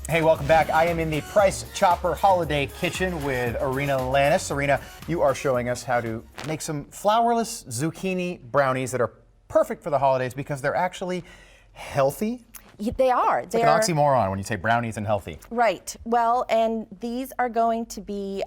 Hey, welcome back. I am in the Price Chopper Holiday Kitchen with Arina Lanis. Arina, you are showing us how to make some flourless zucchini brownies that are perfect for the holidays because they're actually healthy. They are. It's like an oxymoron when you say brownies and healthy. Right. Well, and these are going to be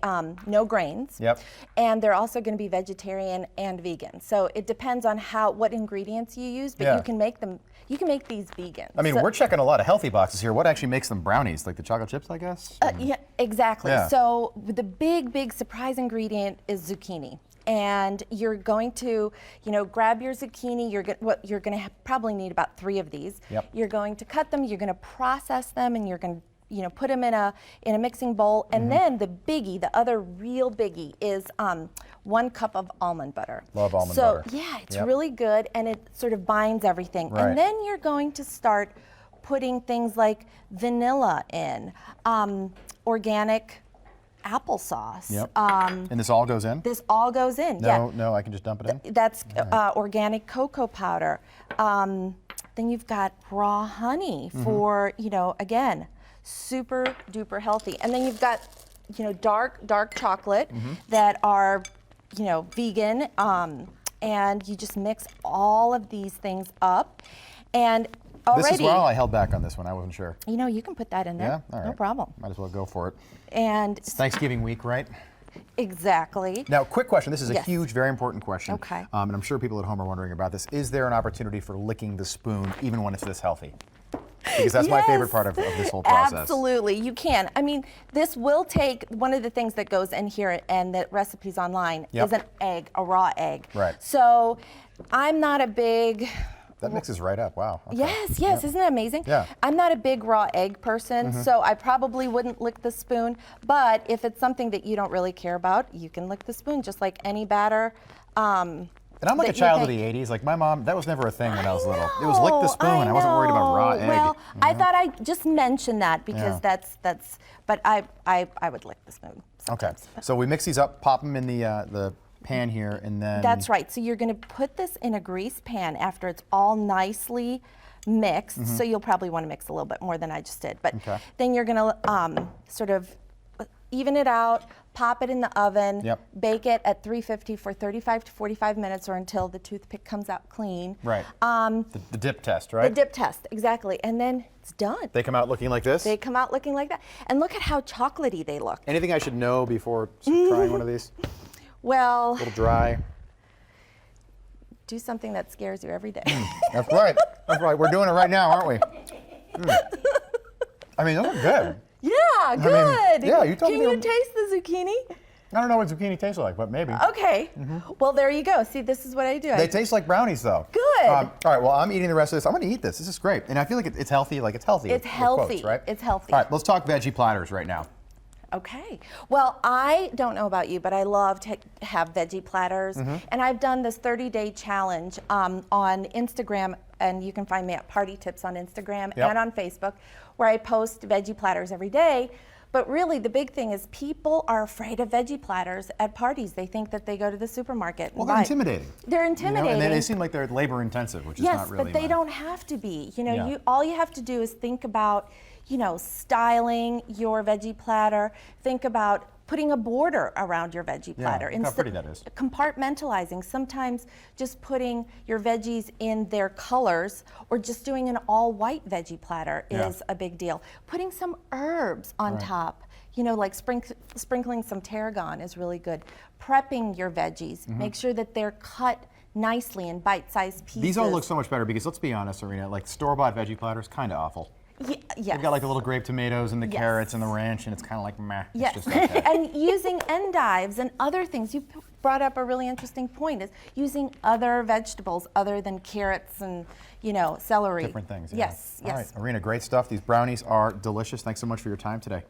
no grains. Yep. And they're also going to be vegetarian and vegan. So it depends on what ingredients you use, but you can make them. You can make these vegan. I mean, we're checking a lot of healthy boxes here. What actually makes them brownies? Like the chocolate chips, I guess? Yeah, exactly. Yeah. So the big surprise ingredient is zucchini. And you're going to, grab your zucchini. You're going to probably need about 3 of these. Yep. You're going to cut them. You're going to process them, and you're going to, put them in a mixing bowl. And then the other real biggie is 1 cup of almond butter. Love almond butter. So yeah, it's really good, and it sort of binds everything. Right. And then you're going to start putting things like vanilla in, organic applesauce. Yep. And this all goes in? This all goes in. No, I can just dump it in? That's organic cocoa powder. Then you've got raw honey for, again, super duper healthy. And then you've got, dark chocolate that are, vegan. And you just mix all of these things up. And already, this is why I held back on this one. I wasn't sure. You can put that in there. Yeah? All right. No problem. Might as well go for it. And It's Thanksgiving week, right? exactly. Now, quick question. This is a Yes. huge, very important question. Okay. And I'm sure people at home are wondering about this. Is there an opportunity for licking the spoon even when it's this healthy? Because that's my favorite part of this whole process. Absolutely, you can. I mean, this will take, one of the things that goes in here and the recipes online is an egg, a raw egg. Right. So I'm not a big... That mixes right up. Wow. Okay. Yes, Yep. isn't that amazing? Yeah. I'm not a big raw egg person, so I probably wouldn't lick the spoon, but if it's something that you don't really care about, you can lick the spoon just like any batter. And I'm like a child of the 80s. Like my mom, that was never a thing when I was little. It was lick the spoon. I wasn't worried about raw egg. Well, I thought I'd just mention that because but I would lick the spoon sometimes. Okay. So we mix these up, pop them in the pan here, and then... That's right. So you're going to put this in a greased pan after it's all nicely mixed. So you'll probably want to mix a little bit more than I just did. But then you're going to sort of even it out, pop it in the oven, bake it at 350 for 35 to 45 minutes or until the toothpick comes out clean. Right. The dip test, right? The dip test, exactly. And then it's done. They come out looking like this? They come out looking like that. And look at how chocolatey they look. Anything I should know before trying one of these? Well, A little dry. do something that scares you every day. That's right. That's right. We're doing it right now, aren't we? I mean, those are good. Yeah, good. yeah, you told me Can they you were- taste the zucchini? I don't know what zucchini tastes like, but maybe. Okay. Well, there you go. See, this is what I do. They taste like brownies, though. Good. All right, well, I'm eating the rest of this. I'm going to eat this. This is great. And I feel like it's healthy. Like, it's healthy. It's with healthy. quotes, right? It's healthy. All right, let's talk veggie platters right now. Okay. Well, I don't know about you, but I love to have veggie platters. And I've done this 30-day challenge on Instagram, and you can find me at Party Tips on Instagram and on Facebook, where I post veggie platters every day. But really, the big thing is people are afraid of veggie platters at parties. They think that they go to the supermarket and Well, they're intimidating. They're intimidating. And they seem like they're labor intensive, which is not really Yes, but they mine. don't have to be. All you have to do is think about, styling your veggie platter. Think about putting a border around your veggie platter. Look how pretty that is. Compartmentalizing. Sometimes just putting your veggies in their colors or just doing an all-white veggie platter is a big deal. Putting some herbs on top, like sprinkling some tarragon is really good. Prepping your veggies. Make sure that they're cut nicely in bite-sized pieces. These all look so much better because let's be honest, Arina, like store-bought veggie platters, kind of awful. Yes. They've got like the little grape tomatoes and the carrots and the ranch, and it's kind of like meh. Yes, It's just okay. and using endives and other things. You brought up a really interesting point, is using other vegetables other than carrots and, celery. Different things. Yes, All yes. right, Arina, great stuff. These brownies are delicious. Thanks so much for your time today.